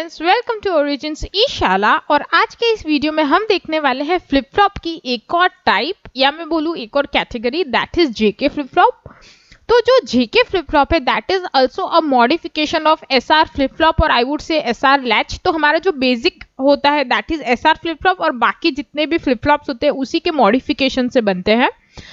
Friends, welcome to origins ई शाला। और आज के इस वीडियो में हम देखने वाले हैं फ्लिप फ्लॉप की एक और टाइप या मैं बोलूँ एक और category, that is JK flip flop. तो जो जेके फ्लिप फ्लॉप है that is also a modification of SR flip flop और I would say SR latch. तो हमारा जो बेसिक होता है that is SR flip flop और बाकी जितने भी फ्लिप फ्लॉप्स होते हैं उसी के मॉडिफिकेशन से बनते हैं।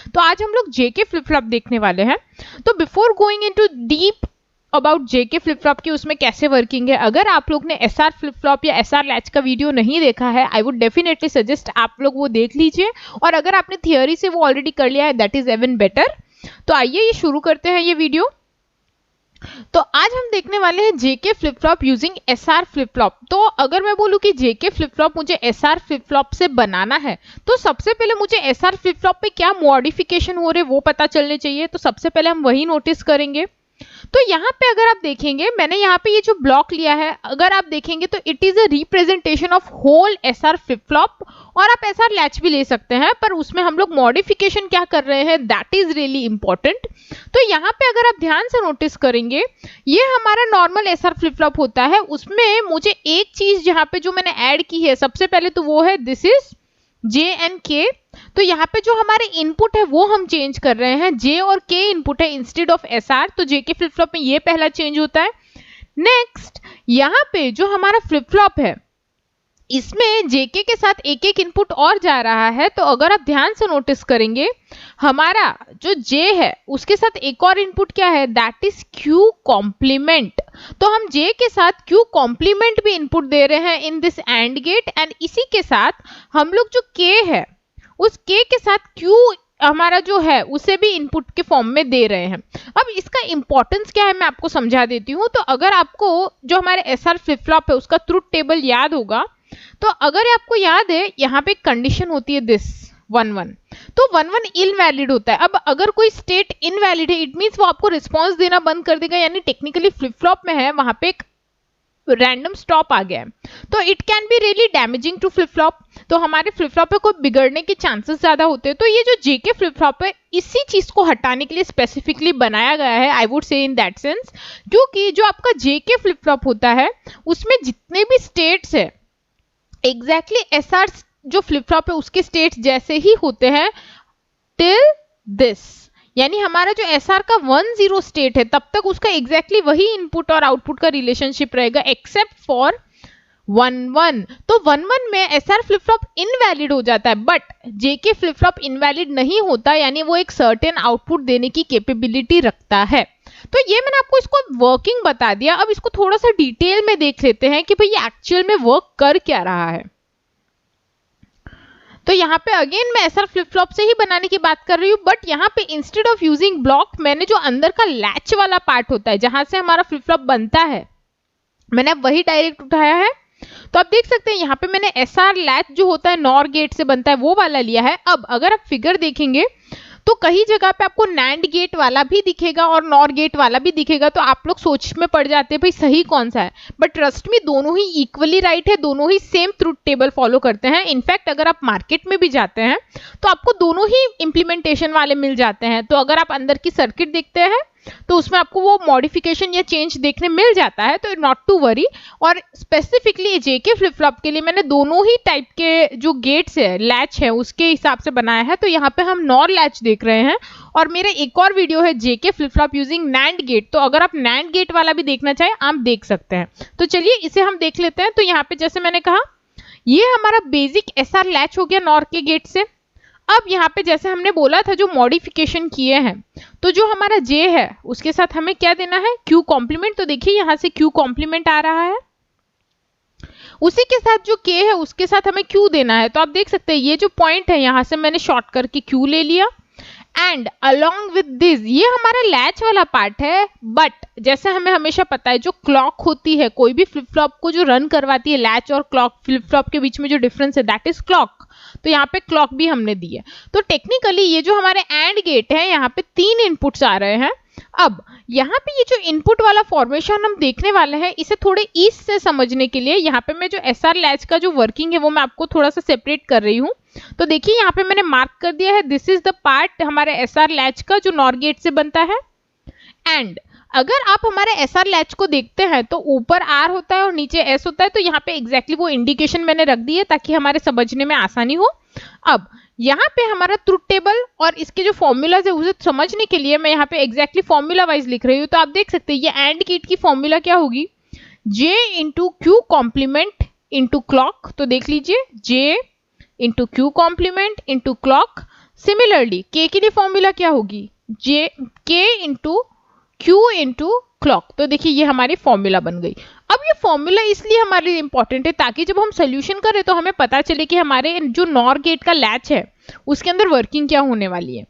तो आज हम लोग जेके फ्लिप फ्लॉप देखने वाले हैं। तो before going into deep about JK flip flop की उसमें कैसे वर्किंग है, अगर आप लोग ने एसआर फ्लिप फ्लॉप या एसआर लैच का वीडियो नहीं देखा है, आई वुड डेफिनेटली सजेस्ट आप लोग वो देख लीजिए। और अगर आपने थियोरी से वो ऑलरेडी कर लिया है दैट इज इवन बेटर। तो आइए ये शुरू करते हैं ये वीडियो। तो आज हम देखने वाले हैं जेके flip flop using SR flip flop. तो अगर मैं बोलूं कि जेके फ्लिप फ्लॉप मुझे एसआर फ्लिप फ्लॉप से बनाना है तो सबसे पहले मुझे एसआर फ्लिप फ्लॉप पे क्या मॉडिफिकेशन हो रहे वो पता चलने चाहिए। तो सबसे पहले हम वही नोटिस करेंगे। तो यहाँ पे अगर आप देखेंगे, मैंने यहाँ पे ये जो ब्लॉक लिया है, अगर आप देखेंगे तो it is a representation of whole SR flip flop. और आप एसआर लैच भी ले सकते हैं, पर उसमें हम लोग मॉडिफिकेशन क्या कर रहे हैं दैट इज रियली इंपॉर्टेंट। तो यहाँ पे अगर आप ध्यान से नोटिस करेंगे, ये हमारा नॉर्मल एसआर फ्लिप फ्लॉप होता है। उसमें मुझे एक चीज यहाँ पे जो मैंने ऐड की है सबसे पहले तो वो है दिस इज जे एंड के। तो यहाँ पे जो हमारे इनपुट है वो हम चेंज कर रहे हैं, जे और के इनपुट है इंस्टेड ऑफ एसआर। तो जे के फ्लिप फ्लॉप में ये पहला चेंज होता है। नेक्स्ट यहाँ पे जो हमारा फ्लिप फ्लॉप है इसमें जेके के साथ एक एक इनपुट और जा रहा है। तो अगर आप ध्यान से नोटिस करेंगे, हमारा जो जे है उसके साथ एक और इनपुट क्या है दैट इज क्यू कॉम्प्लीमेंट। तो हम जे के साथ क्यू कॉम्प्लीमेंट भी इनपुट दे रहे हैं in this and gate. And इसी के साथ हम लोग जो के है उस के के साथ क्यू हमारा जो है उसे भी इनपुट के फॉर्म में दे रहे हैं। अब इसका इंपॉर्टेंस क्या है मैं आपको समझा देती हूँ। तो अगर आपको जो हमारे एसआर फ्लिप फ्लॉप है उसका ट्रुथ टेबल याद होगा, तो अगर आपको याद है यहाँ पे कंडीशन होती है दिस 1-1, तो 1-1 इनवैलिड होता है। अब अगर कोई स्टेट इनवैलिड है इट मींस वो आपको रिस्पॉन्स देना बंद कर देगा, यानी टेक्निकली फ्लिप फ्लॉप में है वहां पे एक रैंडम स्टॉप आ गया है। तो it can be really damaging to flip flop. तो हमारे फ्लिप फ्लॉप पे कोई बिगड़ने के चांसेस ज्यादा होते हैं। तो ये जो जेके फ्लिप फ्लॉप है इसी चीज को हटाने के लिए स्पेसिफिकली बनाया गया है, आई वुड से इन दैट सेंस। क्योंकि जो आपका जेके फ्लिप फ्लॉप होता है उसमें जितने भी स्टेट्स है एग्जैक्टली एसआर जो फ्लिप फ्लॉप है उसके स्टेट्स जैसे ही होते हैं टिल दिस, यानी हमारा जो एसआर का 1-0 स्टेट है तब तक उसका एग्जैक्टली वही इनपुट और आउटपुट का रिलेशनशिप रहेगा एक्सेप्ट फॉर 1-1। तो 1-1 में एसआर फ्लिप फ्लॉप इनवैलिड हो जाता है, but JK flip flop invalid नहीं होता, यानी वो एक सर्टेन आउटपुट देने की कैपेबिलिटी रखता है। तो ये मैंने आपको इसको वर्किंग बता दिया। अब इसको थोड़ा सा डिटेल में देख लेते हैं कि भाई ये एक्चुअल में वर्क कर क्या रहा है। तो यहाँ पे अगेन मैं एसआर फ्लिप फ्लॉप से ही बनाने की बात कर रही हूँ, बट यहाँ पे इंस्टेड ऑफ यूजिंग ब्लॉक मैंने जो अंदर का लैच वाला पार्ट होता है जहां से हमारा फ्लिप फ्लॉप बनता है मैंने अब वही डायरेक्ट उठाया है। तो आप देख सकते हैं यहाँ पे मैंने एसआर लैच जो होता है नॉर गेट से बनता है वो वाला लिया है। अब अगर आप फिगर देखेंगे तो कई जगह पे आपको नैंड गेट वाला भी दिखेगा और नॉर गेट वाला भी दिखेगा। तो आप लोग सोच में पड़ जाते हैं भाई सही कौन सा है, बट ट्रस्ट में दोनों ही इक्वली राइट है, दोनों ही सेम ट्रुथ टेबल फॉलो करते हैं। इनफैक्ट अगर आप मार्केट में भी जाते हैं तो आपको दोनों ही इंप्लीमेंटेशन वाले मिल जाते हैं। तो अगर आप अंदर की सर्किट देखते हैं तो उसमें आपको वो मॉडिफिकेशन या चेंज देखने मिल जाता है। तो नॉट टू वरी। और स्पेसिफिकली जेके फ्लिप फ्लॉप के लिए मैंने दोनों ही टाइप के जो गेट्स है लैच है उसके हिसाब से बनाया है। तो यहाँ पे हम नॉर लैच देख रहे हैं और मेरा एक और वीडियो है JK flip flop using NAND gate. तो अगर आप नैंड गेट वाला भी देखना चाहें आप देख सकते हैं। तो चलिए इसे हम देख लेते हैं। तो यहाँ पे जैसे मैंने कहा ये हमारा बेसिक एसआर लैच हो गया नॉर के गेट से। अब यहाँ पे जैसे हमने बोला था जो मॉडिफिकेशन किए हैं, तो जो हमारा जे है उसके साथ हमें क्या देना है क्यू कॉम्प्लीमेंट। तो देखिए यहाँ से क्यू कॉम्प्लीमेंट आ रहा है, उसी के साथ जो के है उसके साथ हमें क्यू देना है। तो आप देख सकते हैं ये जो पॉइंट है यहाँ से मैंने शॉर्ट करके क्यू ले लिया। एंड अलोंग विद दिस ये हमारा लैच वाला पार्ट है, बट जैसे हमें हमेशा पता है जो क्लॉक होती है कोई भी फ्लिप फ्लॉप को जो रन करवाती है, लैच और क्लॉक फ्लिप फ्लॉप के बीच में जो डिफरेंस है दैट इज क्लॉक। तो यहाँ पे क्लॉक भी हमने दी है। तो टेक्निकली ये जो हमारे एंड गेट है यहाँ पे 3 इनपुट्स आ रहे हैं। अब यहाँ पे ये जो इनपुट वाला फॉर्मेशन हम देखने वाले हैं इसे थोड़े ईज से समझने के लिए यहाँ पे मैं जो एसआर लैच का जो वर्किंग है वो मैं आपको थोड़ा सा सेपरेट कर रही हूँ। तो देखिए यहाँ पे मैंने मार्क कर दिया है दिस इज द पार्ट हमारे एसआर लैच का जो नॉर गेट से बनता है। एंड अगर आप हमारे एसआर लैच को देखते हैं तो ऊपर आर होता है और नीचे एस होता है, तो यहाँ पे एग्जैक्टली वो इंडिकेशन मैंने रख दी है ताकि हमारे समझने में आसानी हो। अब यहाँ पे हमारा ट्रुथ टेबल और इसके जो फॉर्मूलाज है उसे समझने के लिए मैं यहाँ पे एग्जैक्टली फॉर्मूला वाइज लिख रही हूँ। तो आप देख सकते हैं ये एंड गेट की फॉर्मूला क्या होगी, J into Q complement into clock. तो देख लीजिए J into Q complement into clock. Similarly K के लिए फॉर्मूला क्या होगी, K into Q into clock. तो देखिए ये हमारी फॉर्मूला बन गई। अब ये फॉर्मूला इसलिए हमारे लिए इंपॉर्टेंट है ताकि जब हम सोल्यूशन करें तो हमें पता चले कि हमारे जो नॉर गेट का लैच है उसके अंदर वर्किंग क्या होने वाली है।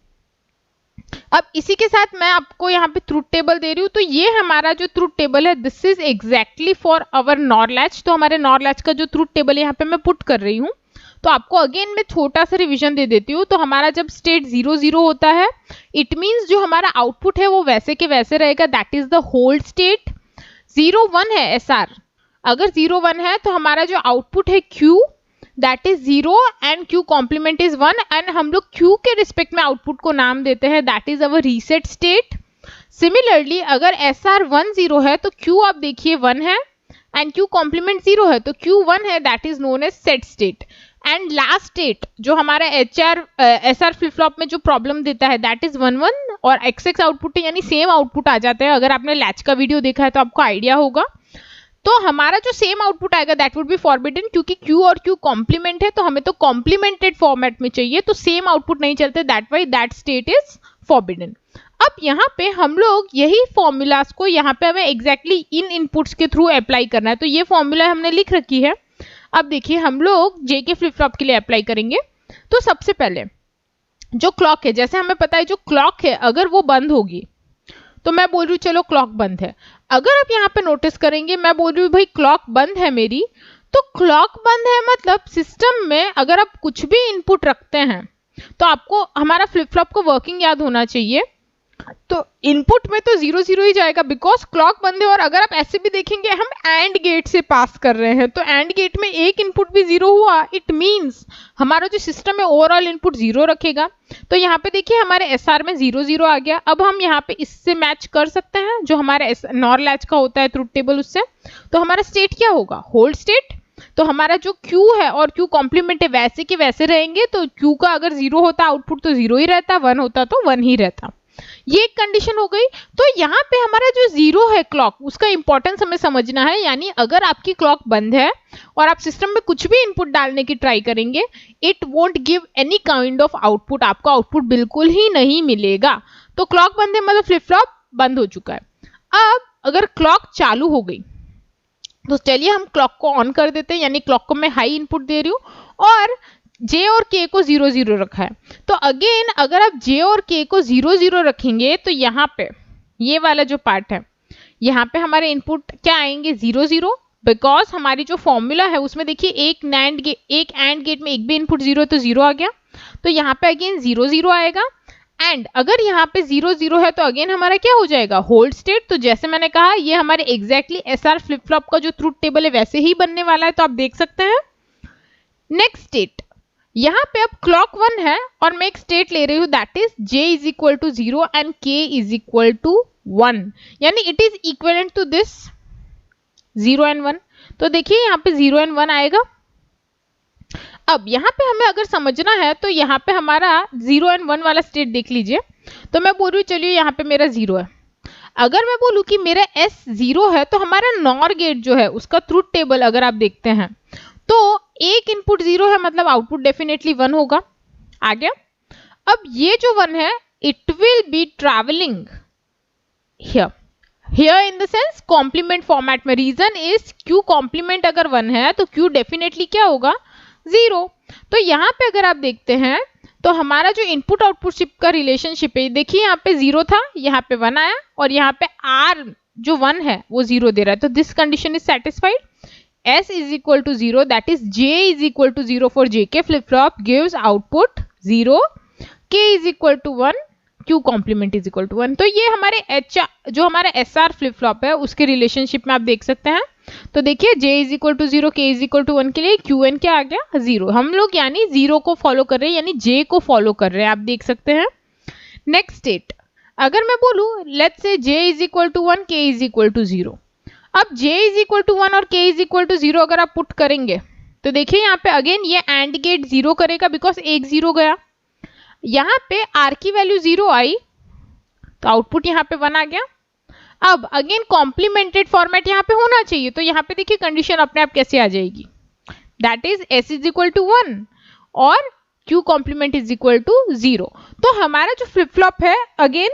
अब इसी के साथ मैं आपको यहाँ पे ट्रुथ टेबल दे रही हूँ। तो ये हमारा जो ट्रुथ टेबल है this is exactly for our nor latch. तो हमारे नॉर लैच का जो ट्रुथ टेबल यहाँ पे मैं पुट कर रही हूँ। तो आपको अगेन मैं छोटा सा रिवीजन दे देती हूँ। तो हमारा जब स्टेट 0 0 होता है इट मीन्स जो हमारा आउटपुट है वो वैसे के वैसे रहेगा, that is the hold state. 0 1 है एसआर, अगर 0 1 है तो हमारा जो आउटपुट है Q that is 0 and Q complement is 1 and हम लोग Q के रिस्पेक्ट में आउटपुट को नाम देते हैं that is our reset state. Similarly अगर SR 1 0 है तो Q आप देखिए 1 है एंड Q कॉम्प्लीमेंट 0 है तो Q 1 है, that is known as set state. And last state जो हमारा SR फ्लिप फ्लॉप में जो प्रॉब्लम देता है दैट इज 1 1 और XX आउटपुट है, यानी सेम आउटपुट आ जाता है। अगर आपने लैच का वीडियो देखा है तो आपको आइडिया होगा। तो हमारा जो सेम आउटपुट आएगा दैट वुड बी फॉरबिडन, क्योंकि Q और Q कॉम्प्लीमेंट है तो हमें तो कॉम्प्लीमेंटेड फॉर्मेट में चाहिए, तो सेम आउटपुट नहीं चलते, that why that state is forbidden. अब यहाँ पे हम लोग यही फॉर्मूलाज को यहाँ पे हमें एग्जैक्टली इन इनपुट्स के थ्रू अप्लाई करना है। तो ये फॉर्मूला हमने लिख रखी है। अब देखिए हम लोग JK फ्लिप फ्लॉप के लिए अप्लाई करेंगे। तो सबसे पहले जो क्लॉक है, जैसे हमें पता है जो क्लॉक है अगर वो बंद होगी तो मैं बोल रही हूँ चलो क्लॉक बंद है। अगर आप यहाँ पे नोटिस करेंगे मैं बोल रही हूँ भाई क्लॉक बंद है मेरी, तो क्लॉक बंद है मतलब सिस्टम में अगर आप कुछ भी इनपुट रखते हैं तो आपको हमारा फ्लिप फ्लॉप को वर्किंग याद होना चाहिए। तो इनपुट में तो 0 0 ही जाएगा बिकॉज क्लॉक बंद है। और अगर आप ऐसे भी देखेंगे हम एंड गेट से पास कर रहे हैं तो एंड गेट में एक इनपुट भी 0 हुआ, इट मींस हमारा जो सिस्टम है ओवरऑल इनपुट 0 रखेगा। तो यहाँ पे देखिए हमारे SR में 0 0 आ गया। अब हम यहाँ पे इससे मैच कर सकते हैं जो हमारे नॉर लैच का होता है ट्रुथ टेबल उससे। तो हमारा स्टेट क्या होगा, होल्ड स्टेट। तो हमारा जो Q है और Q कॉम्प्लीमेंट है वैसे के वैसे रहेंगे। तो Q का अगर 0 होता आउटपुट तो 0 ही रहता, 1 होता तो 1 ही रहता। ये एक कंडीशन हो गई। तो यहाँ पे हमारा जो 0 है क्लॉक उसका इंपॉर्टेंस हमें समझना है, यानी अगर आपकी क्लॉक बंद है और आप सिस्टम में कुछ भी इनपुट डालने की ट्राई करेंगे it won't give any kind of output, आपको आउटपुट बिल्कुल ही नहीं मिलेगा। तो क्लॉक बंद है मतलब फ्लिप फ्लॉप बंद हो चुका है। अब अगर क्लॉक चालू हो गई तो चलिए हम क्लॉक को ऑन कर देते हैं, यानी क्लॉक को मैं हाई इनपुट दे रही हूँ और J और K को 0 0 रखा है। तो अगेन अगर आप J और K को 0 0 रखेंगे तो यहाँ पे ये वाला जो पार्ट है यहाँ पे हमारे इनपुट क्या आएंगे 0 0, बिकॉज हमारी जो फॉर्मूला है उसमें देखिए एक एंड गेट में एक भी इनपुट 0 तो 0 आ गया। तो यहाँ पे अगेन 0 0 आएगा। एंड अगर यहाँ पे 0 0 है तो अगेन हमारा क्या हो जाएगा, होल्ड स्टेट। तो जैसे मैंने कहा ये हमारे एग्जैक्टली SR फ्लिप फ्लॉप का जो ट्रुथ टेबल है वैसे ही बनने वाला है। तो आप देख सकते हैं नेक्स्ट स्टेट यहाँ पे अब क्लॉक 1 है और मैं एक स्टेट ले रही हूँ that is J is equal to 0 and K is equal to 1, यानी it is equivalent to this 0 and 1। तो देखिए यहाँ पे 0 एंड 1 आएगा। अब यहाँ पे हमें अगर समझना है तो यहाँ पे हमारा 0 एंड 1 वाला स्टेट देख लीजिए। तो मैं बोल रही हूँ चलिए यहाँ पे मेरा 0 है। अगर मैं बोलूँ कि मेरा S 0 है तो हमारा नॉर गेट जो है उसका ट्रुथ टेबल अगर आप देखते हैं तो एक इनपुट 0 है मतलब आउटपुट डेफिनेटली 1 होगा। आ गया। अब ये जो 1 है it will be travelling here in the sense complement format में। रीजन इज Q कॉम्प्लीमेंट अगर 1 है तो Q डेफिनेटली क्या होगा 0। तो यहाँ पे अगर आप देखते हैं तो हमारा जो इनपुट आउटपुट शिप का रिलेशनशिप है देखिए यहाँ पे 0 था, यहाँ पे 1 आया और यहाँ पे R जो 1 है वो 0 दे रहा है। तो this condition is satisfied. S is equal to 0, that is J is equal to 0 for JK flip flop gives output 0, K is equal to 1, Q complement is equal to 1। तो ये हमारे जो हमारा SR फ्लिप फ्लॉप है उसके relationship में आप देख सकते हैं। तो देखिए J is equal to 0, K is equal to 1 के लिए QN क्या आ गया 0। हम लोग यानी 0 को फॉलो कर रहे हैं, यानी J को फॉलो कर रहे हैं, आप देख सकते हैं। नेक्स्ट स्टेट अगर मैं बोलूं let's say j is equal to 1, k is equal to 0। अब j इज इक्वल टू 1 और k इज इक्वल टू 0 अगर आप पुट करेंगे तो देखिए यहाँ पे अगेन ये एंड गेट 0 करेगा बिकॉज एक 0 गया। यहाँ पे r की वैल्यू 0 आई तो आउटपुट यहाँ पे 1 आ गया। अब अगेन कॉम्प्लीमेंटेड फॉर्मेट यहाँ पे होना चाहिए, तो यहाँ पे देखिए कंडीशन अपने आप कैसे आ जाएगी, that is s is equal to 1 और q complement is equal to 0। तो हमारा जो फ्लिप फ्लॉप है अगेन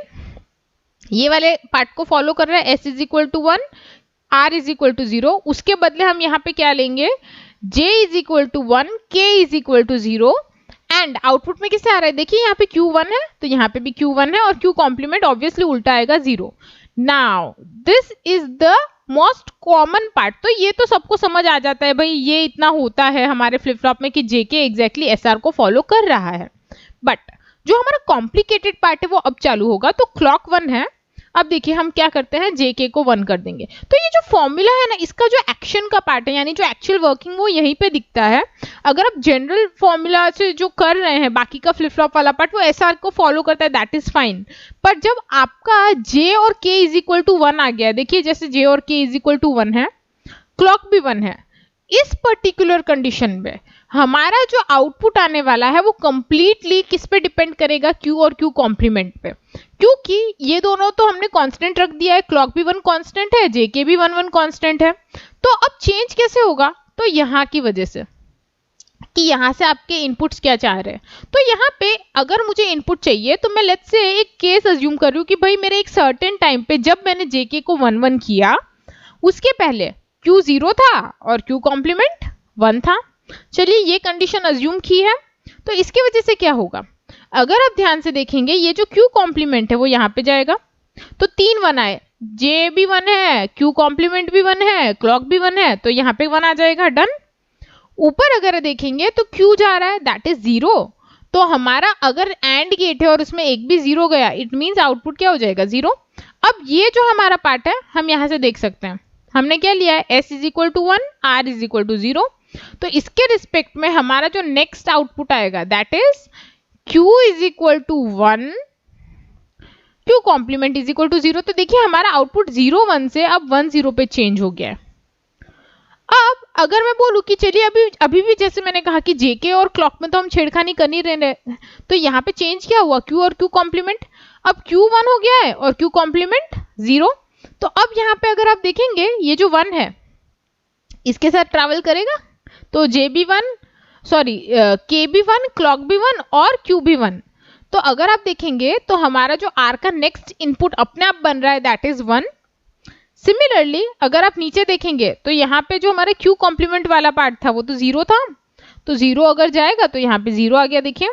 ये वाले पार्ट को फॉलो कर रहा है, s is equal to 1, r is equal to 0। उसके बदले हम यहाँ पे क्या लेंगे, j is equal to 1, k is equal to 0 and output में किससे आ रहा है, देखिए यहाँ पे Q1 है तो यहाँ पे भी Q1 है और Q कॉम्प्लीमेंट ऑब्वियसली उल्टा आएगा 0। Now this is the most common part. तो ये तो सबको समझ आ जाता है भाई ये इतना होता है हमारे फ्लिप फ्लॉप में कि JK एग्जैक्टली SR को फॉलो कर रहा है। बट जो हमारा कॉम्प्लिकेटेड पार्ट है वो अब चालू होगा। तो क्लॉक 1 है, अब देखिए हम क्या करते हैं JK को 1 कर देंगे। तो ये जो फॉर्मूला है ना इसका जो एक्शन का पार्ट है यानी जो एक्चुअल वर्किंग वो यहीं पे दिखता है। अगर आप जनरल फॉर्मूला से जो कर रहे हैं बाकी का फ्लिप फ्लॉप वाला पार्ट वो SR को फॉलो करता है, दैट इज फाइन। पर जब आपका J और K इज इक्वल टू 1 आ गया, देखिए जैसे J और K इज इक्वल टू 1 है, क्लॉक भी 1 है, इस पर्टिकुलर कंडीशन में हमारा जो आउटपुट आने वाला है वो कंप्लीटली किस पे डिपेंड करेगा, Q और Q कॉम्प्लीमेंट पे। क्योंकि ये दोनों तो हमने कांस्टेंट रख दिया है, क्लॉक भी 1 कांस्टेंट है, JK भी 1 1 कांस्टेंट है। तो अब चेंज कैसे होगा, तो यहाँ की वजह से कि यहाँ से आपके इनपुट्स क्या चाह रहे हैं। तो यहाँ पे अगर मुझे इनपुट चाहिए तो मैं लेट्स से एक केस अज्यूम कर रही हूँ कि भाई मेरे एक सर्टेन टाइम पे जब मैंने JK को 1 1 किया उसके पहले Q 0 था और Q कॉम्प्लीमेंट 1 था। चलिए ये कंडीशन अज्यूम की है। तो इसकी वजह से क्या होगा, अगर आप ध्यान से देखेंगे ये जो Q कॉम्प्लीमेंट है वो यहाँ पे जाएगा तो 3 1 आए, J भी 1 है, Q कॉम्प्लीमेंट भी 1 है, क्लॉक भी 1 है, तो यहाँ पे 1 आ जाएगा, डन। ऊपर अगर देखेंगे तो Q जा रहा है दैट इज 0। तो हमारा अगर एंड गेट है और उसमें एक भी 0 गया इट मीन्स आउटपुट क्या हो जाएगा, 0। अब ये जो हमारा पार्ट है हम यहाँ से देख सकते हैं हमने क्या लिया है, s is equal to 1, r is equal to 0। तो इसके रिस्पेक्ट में हमारा जो नेक्स्ट आउटपुट आएगा that is Q is equal to 1, Q complement is equal to 0। तो देखिए हमारा आउटपुट 0 1 से अब 1 0 पे चेंज हो गया है। अब अगर मैं बोलूं कि चलिए अभी भी जैसे मैंने कहा कि JK और क्लॉक में तो हम छेड़खानी कर नहीं रहे, तो यहाँ पे चेंज क्या हुआ, Q और Q कॉम्प्लीमेंट, अब Q 1 हो गया है और Q कॉम्प्लीमेंट 0। तो अब यहाँ पे अगर आप देखेंगे ये जो 1 है इसके साथ ट्रैवल करेगा तो J भी 1, सॉरी K भी 1, क्लॉक भी 1 और Q भी 1। तो अगर आप देखेंगे तो हमारा जो R का नेक्स्ट इनपुट अपने आप बन रहा है दैट इज 1। सिमिलरली अगर आप नीचे देखेंगे तो यहाँ पे जो हमारे Q कॉम्प्लीमेंट वाला पार्ट था वो तो 0 था, तो 0 अगर जाएगा तो यहाँ पे 0 आ गया। देखिए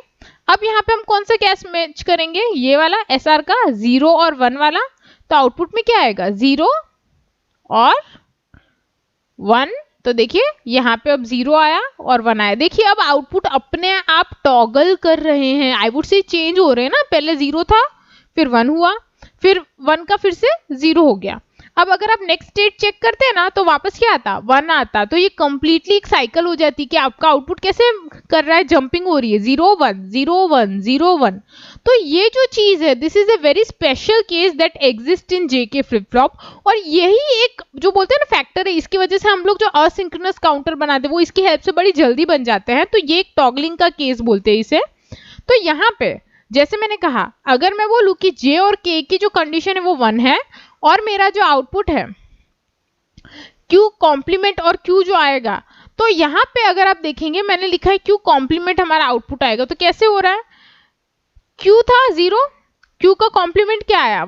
अब यहाँ पे हम कौन सा कैश मैच करेंगे, ये वाला SR का 0 और 1 वाला, तो आउटपुट में क्या आएगा, 0 और 1। तो देखिए यहाँ पे अब 0 आया और 1 आया। देखिए अब आउटपुट अपने आप टॉगल कर रहे हैं, आई वुड से चेंज हो रहे हैं ना, पहले 0 था फिर 1 हुआ फिर 1 का फिर से 0 हो गया। अब अगर आप नेक्स्ट स्टेट चेक करते हैं ना तो वापस क्या आता, 1 आता। तो ये कंप्लीटली एक साइकिल हो जाती है कि आपका आउटपुट कैसे कर रहा है, जंपिंग हो रही है, 0 1 0 1 0 1। तो ये जो चीज है this is a very special case that exist in JK flip flop. और यही एक जो बोलते हैं ना फैक्टर है, इसकी वजह से हम लोग जो असिंक्रोनस काउंटर बनाते हैं वो इसकी हेल्प से बड़ी जल्दी बन जाते हैं। तो ये एक टॉगलिंग का केस बोलते हैं इसे। तो यहाँ पे जैसे मैंने कहा अगर मैं बोलूं कि J और K की जो कंडीशन है वो 1 है और मेरा जो आउटपुट है Q कॉम्प्लीमेंट और Q जो आएगा, तो यहाँ पे अगर आप देखेंगे मैंने लिखा है Q कॉम्प्लीमेंट हमारा आउटपुट आएगा। तो कैसे हो रहा है, Q था 0, Q का कॉम्प्लीमेंट क्या आया,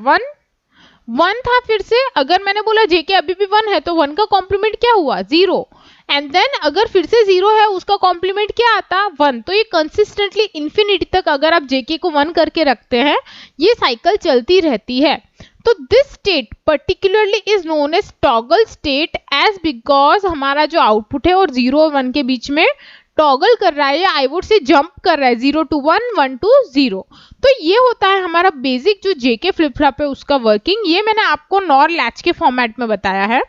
1 था, फिर से अगर मैंने बोला JK अभी भी 1 है तो 1 का कॉम्प्लीमेंट क्या हुआ, 0, एंड देन अगर फिर से 0 है उसका कॉम्प्लीमेंट क्या आता, 1। तो ये कंसिस्टेंटली इंफिनिटी तक अगर आप JK को 1 करके रखते हैं ये साइकिल चलती रहती है। तो this state particularly is known as toggle state as because हमारा जो आउटपुट है और 0 और 1 के बीच में टॉगल कर रहा है या आई वुड से जंप कर रहा है, 0 to 1 1 to 0। तो ये होता है हमारा बेसिक जो JK फ्लिप फ्लॉप है उसका वर्किंग। ये मैंने आपको नॉर लैच के फॉर्मेट में बताया है।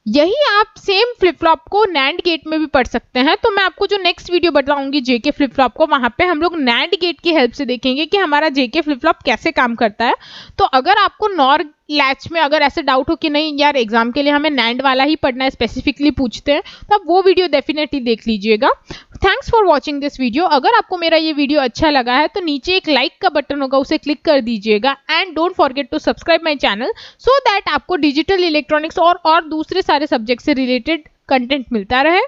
यही आप सेम फ्लिप फ्लॉप को नैंड गेट में भी पढ़ सकते हैं। तो मैं आपको जो नेक्स्ट वीडियो बताऊंगी जेके फ्लिप फ्लॉप को, वहां पे हम लोग नैंड गेट की हेल्प से देखेंगे कि हमारा जेके फ्लिप फ्लॉप कैसे काम करता है। तो अगर आपको नॉर लैच में अगर ऐसे डाउट हो कि नहीं यार एग्जाम के लिए हमें नैंड वाला ही पढ़ना है, स्पेसिफिकली पूछते हैं, तो आप वो वीडियो डेफिनेटली देख लीजिएगा। Thanks for watching this video. अगर आपको मेरा ये वीडियो अच्छा लगा है तो नीचे एक लाइक का बटन होगा, उसे क्लिक कर दीजिएगा and don't forget to subscribe my channel so that आपको डिजिटल इलेक्ट्रॉनिक्स और दूसरे सारे सब्जेक्ट से रिलेटेड कंटेंट मिलता रहे।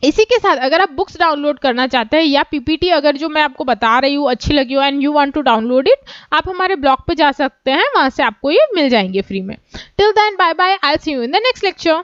इसी के साथ अगर आप बुक्स डाउनलोड करना चाहते हैं या पीपीटी अगर जो मैं आपको बता रही हूँ अच्छी लगी हो and you want to download it, आप हमारे ब्लॉग पे जा सकते हैं, वहां से आपको ये मिल जाएंगे फ्री में। Till then bye bye, I will see you in the next lecture.